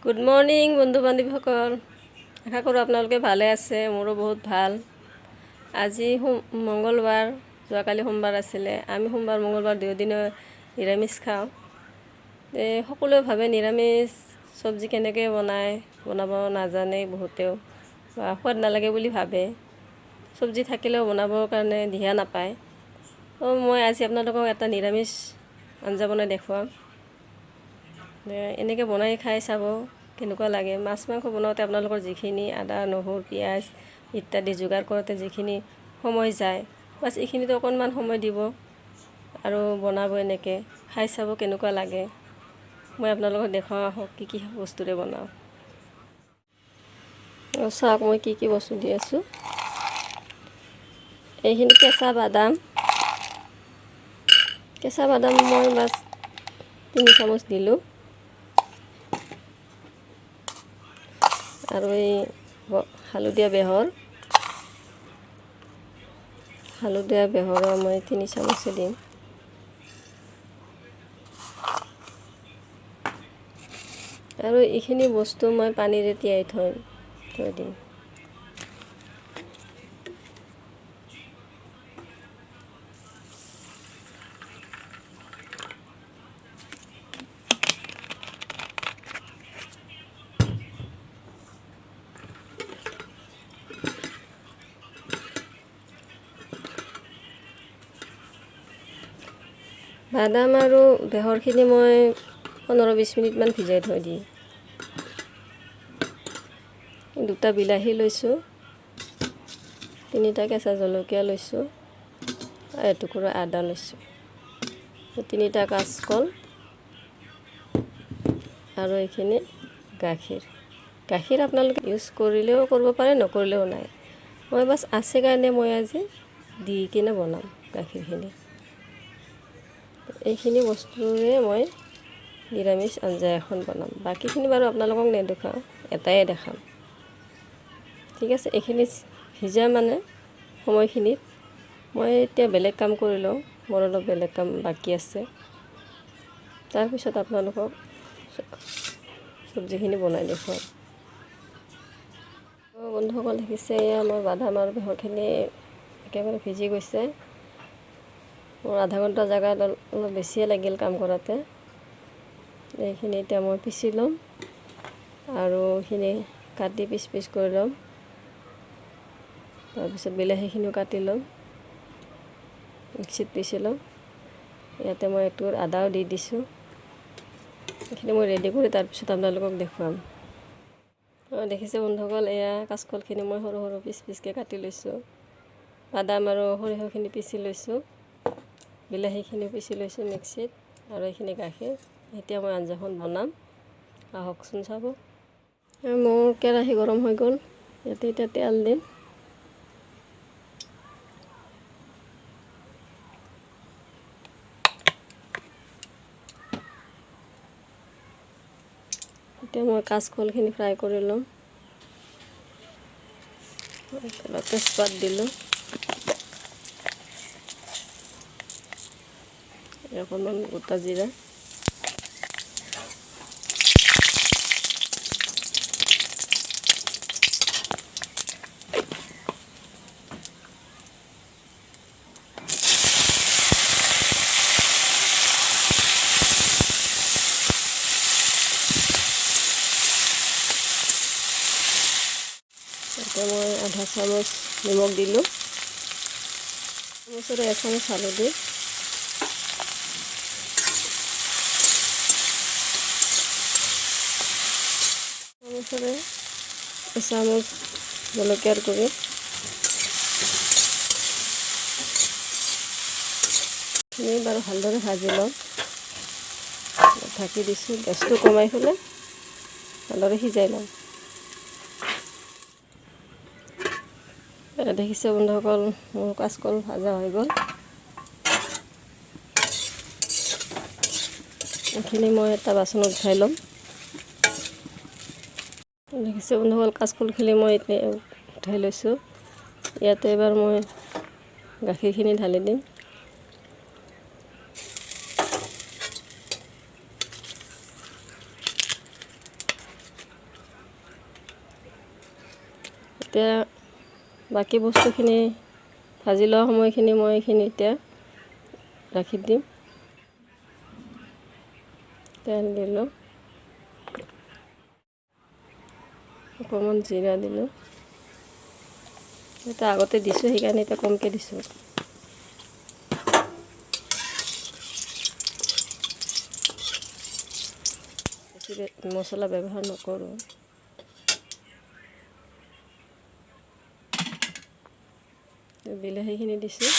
Good morning বন্ধু বান্ধৱীসকল, আশা কৰোঁ আপোনালোকে ভালে আছে। মোৰো বহুত ভাল। আজি মঙ্গলবাৰ, যোৱাকালি সোমবাৰ আছিলে। আমি সোমবাৰ মঙ্গলবাৰ দুয়োদিনে নিৰামিষ খাওঁ। সকলোৱে ভাবে নিৰামিষ চব্জি কেনেকৈ বনাব নাজানে বহুতেও, বা সোৱাদ নালাগে বুলি ভাবে। চব্জি থাকিলেও বনাবৰ কাৰণে দিহা নাপায়। মই আজি আপোনালোকক এটা নিৰামিষ আঞ্জা বনাই দেখুৱাম। এনেকৈ বনাই খাই চাব কেনেকুৱা লাগে। মাছ মাংস বনাওঁতে আপোনালোকৰ যিখিনি আদা নহৰু পিঁয়াজ ইত্যাদি যোগাৰ কৰোঁতে যিখিনি সময় যায়, বাছ এইখিনিতো অকণমান সময় দিব আৰু বনাব। এনেকৈ খাই চাব কেনেকুৱা লাগে। মই আপোনালোকক দেখুৱাওঁ আহক কি বস্তুৰে বনাওঁ। চাওক মই কি বস্তু দি আছোঁ। এইখিনি কেঁচা বাদাম মই বাছ 3 চামুচ দিলোঁ। আৰু এই হালধীয়া বেহৰো মই 3 চামুচে দিম। আৰু এইখিনি বস্তু মই পানীৰে তিয়াই থৈ দিম। বাদাম আৰু বেহৰখিনি মই 15-20 মিনিটমান ভিজাই থৈ দিম। 2টা বিলাহী লৈছোঁ, 3টা কেঁচা জলকীয়া লৈছোঁ, আৰু এটুকুৰা আদা লৈছোঁ, 3টা কাঁচকল, আৰু এইখিনি গাখীৰ আপোনালোকে ইউজ কৰিলেও কৰিব পাৰে, নকৰিলেও নাই। মই বাছ আছে কাৰণে মই আজি দি কিনে বনাম গাখীৰখিনি। এইখিনি বস্তুৰে মই নিৰামিষ আঞ্জা এখন বনাম। বাকীখিনি বাৰু আপোনালোকক নেদেখাওঁ, এটাই দেখাম। ঠিক আছে। এইখিনি ভিজা সময়খিনিত মই এতিয়া বেলেগ কাম কৰি লওঁ। মোৰ অলপ বেলেগ কাম বাকী আছে। তাৰপিছত আপোনালোকক চব্জিখিনি বনাই দেখুৱাম। বন্ধুসকল দেখিছে, আমাৰ বাদাম আৰু বেহৰখিনি একেবাৰে ভিজি গৈছে। মোৰ আধা ঘণ্টা জেগাত অলপ বেছিয়ে লাগিল কাম কৰাতে। এইখিনি এতিয়া মই পিচি ল'ম আৰু এইখিনি কাটি পিচ কৰি ল'ম। তাৰপিছত বিলাহীখিনিও কাটি ল'ম, মিক্সিত পিচি ল'ম। ইয়াতে মই একটুকুৰা আদাও দি দিছোঁ। এইখিনি মই ৰেডি কৰি তাৰপিছত আপোনালোকক দেখুৱাম। দেখিছে বন্ধুসকল, এয়া কাঁচকলখিনি মই সৰু সৰু পিচকৈ কাটি লৈছোঁ। বাদাম আৰু সৰিয়হখিনি পিচি লৈছোঁ, বিলাহীখিনিও পিচি লৈছোঁ মিক্সিত, আৰু এইখিনি গাখীৰ। এতিয়া মই আঞ্জাখন বনাম, আহকচোন চাব। মোৰ কেৰাহী গৰম হৈ গ'ল। ইয়াতে এতিয়া তেল দিম। এতিয়া মই কাঁচকলখিনি ফ্ৰাই কৰি ল'ম। তেজপাত দিলোঁ, অকণমান গোটা জিৰা, এতিয়া মই আধা চামুচ নিমখ দিলোঁ, চামুচেৰে 1 চামুচ হালধি, চামুচেৰে 1 চামুচ জলকীয়াৰ গুড়ি, এইখিনি বাৰু ভালদৰে ভাজি ল'ম। ঢাকি দিছোঁ, গেছটো কমাই পেলাই ভালদৰে সিজাই ল'ম। দেখিছে বন্ধুসকল, মোৰ কাঁচকল ভাজা হৈ গ'ল। এইখিনি মই এটা বাচনত উঠাই ল'ম। দেখিছে বন্ধুসকল, কাঁচকলখিনি মই এতিয়া উঠাই লৈছোঁ। ইয়াতে এবাৰ মই গাখীৰখিনি ঢালি দিম। এতিয়া বাকী বস্তুখিনি ভাজি লোৱা সময়খিনি মই এইখিনি এতিয়া ৰাখি দিম। তেল দিলোঁ, অকণমান জিৰা দিলোঁ। এটা আগতে দিছোঁ সেইকাৰণে এতিয়া কমকৈ দিছোঁ। বেছি মছলা ব্যৱহাৰ নকৰোঁ। বিলাহীখিনি দিছোঁ।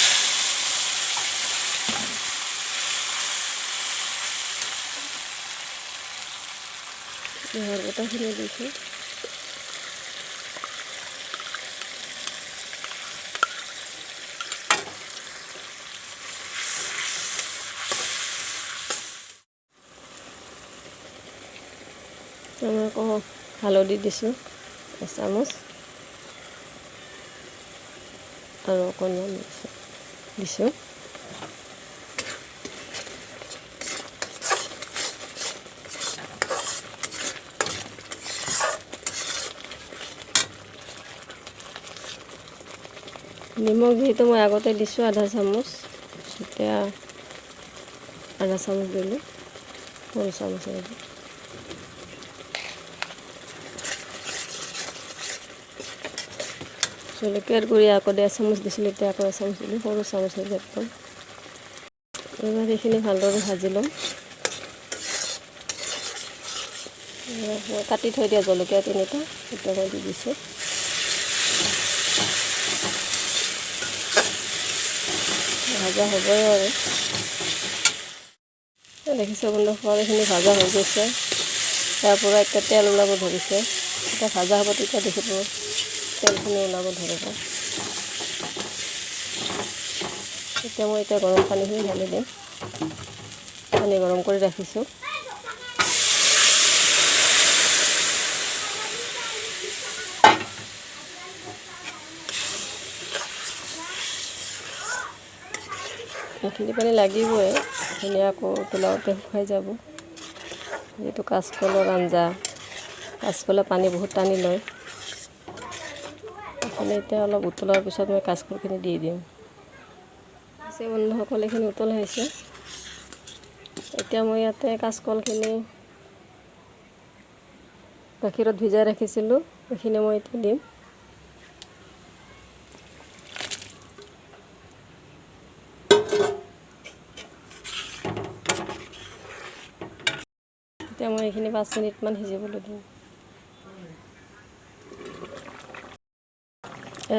নহৰু বটাখিনি দিছোঁ। মই আকৌ হালধি দিছোঁ 1 চামুচ আৰু অকণমান দিছোঁ। নিমখ যিহেতু মই আগতে দিছোঁ 1/2 চামুচ, এতিয়া 1/2 চামুচ দিলোঁ, 1 চামুচ দিলোঁ। জলকীয়াৰ গুড়ি আগতে 1 চামুচ দিছিলোঁ, এতিয়া আকৌ 1 চামুচ দিলোঁ, 1 চামুচ হৈ যাব। এবাৰ সেইখিনি ভালদৰে ভাজি ল'ম। মই কাটি থৈ দিয়া জলকীয়া 3টা এতিয়া মই দি দিছোঁ। ভাজা হ'বই আৰু। দেখিছে বন্ধুসকল, এইখিনি ভাজা হৈ গৈছে। তাৰ পৰা এতিয়া তেল ওলাব ধৰিছে। এতিয়া ভাজা হ'ব, তেতিয়া দেখিব তেলখিনি ওলাব ধৰিব। এতিয়া মই গৰম পানীখিনি ঢালি দিম। পানী গৰম কৰি ৰাখিছোঁ। এইখিনি পানী লাগিবই, এইখিনি আকৌ পোলাওতে শুকাই যাব। যিহেতু কাচকলৰ আঞ্জা, কাচকলে পানী বহুত টানি লয়। এইখিনি এতিয়া অলপ উতলাৰ পিছত মই কাচকলখিনি দি দিম। বন্ধুসকল, এইখিনি উতল হৈছে। এতিয়া মই ইয়াতে কাচকলখিনি গাখীৰত ভিজাই ৰাখিছিলোঁ, এইখিনি মই এতিয়া দিম। এতিয়া মই এইখিনি 5 মিনিটমান সিজিবলৈ দিম।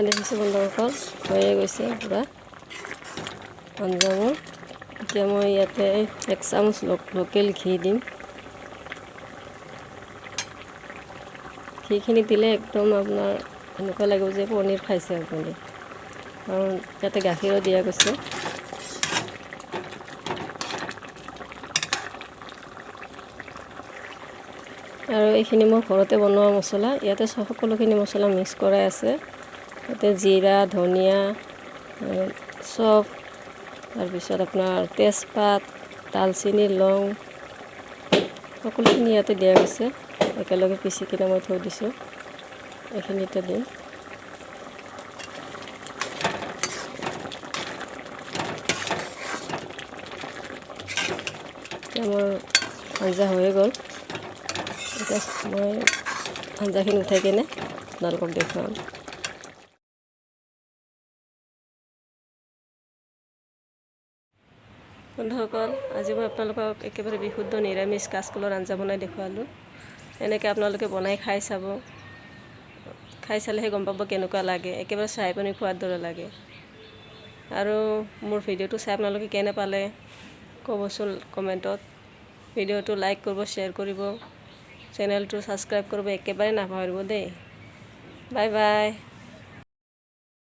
দেখিছোঁ বন্ধুসকল, হৈয়ে গৈছে পূৰা আঞ্জাবোৰ। এতিয়া মই ইয়াতে 1 চামুচ লোকেল ঘি দিম। ঘিখিনি দিলে একদম আপোনাৰ এনেকুৱা লাগিব যে পনীৰ খাইছে আপুনি, কাৰণ ইয়াতে গাখীৰো দিয়া গৈছে। আৰু এইখিনি মোৰ ঘৰতে বনোৱা মছলা, ইয়াতে সকলোখিনি মছলা মিক্স কৰাই আছে। ইয়াতে জিৰা, ধনিয়া, চফ, তাৰপিছত আপোনাৰ তেজপাত, দালচেনি, লং, সকলোখিনি ইয়াতে দিয়া গৈছে। একেলগে পিচি কিনে মই থৈ দিছোঁ, এইখিনিতে দিম। এতিয়া মোৰ আঞ্জা হৈয়ে গ'ল। এতিয়া মই আঞ্জাখিনি উঠাই কিনে আপোনালোকক দেখুৱাম। বন্ধুসকল, আজি মই আপোনালোকক একেবাৰে বিশুদ্ধ নিৰামিষ কাচকলৰ আঞ্জা বনাই দেখুৱালোঁ। এনেকৈ আপোনালোকে বনাই খাই চাব। খাই চালেহে গম পাব কেনেকুৱা লাগে, একেবাৰে চাই পানী খোৱাৰ দৰে লাগে। আৰু মোৰ ভিডিঅ'টো চাই আপোনালোকে কেনে পালে ক'বচোন কমেণ্টত। ভিডিঅ'টো লাইক কৰিব, শ্বেয়াৰ কৰিব, চেনেলটো ছাবস্ক্ৰাইব কৰিব একেবাৰে নাপাহৰিব দেই। Bye bye.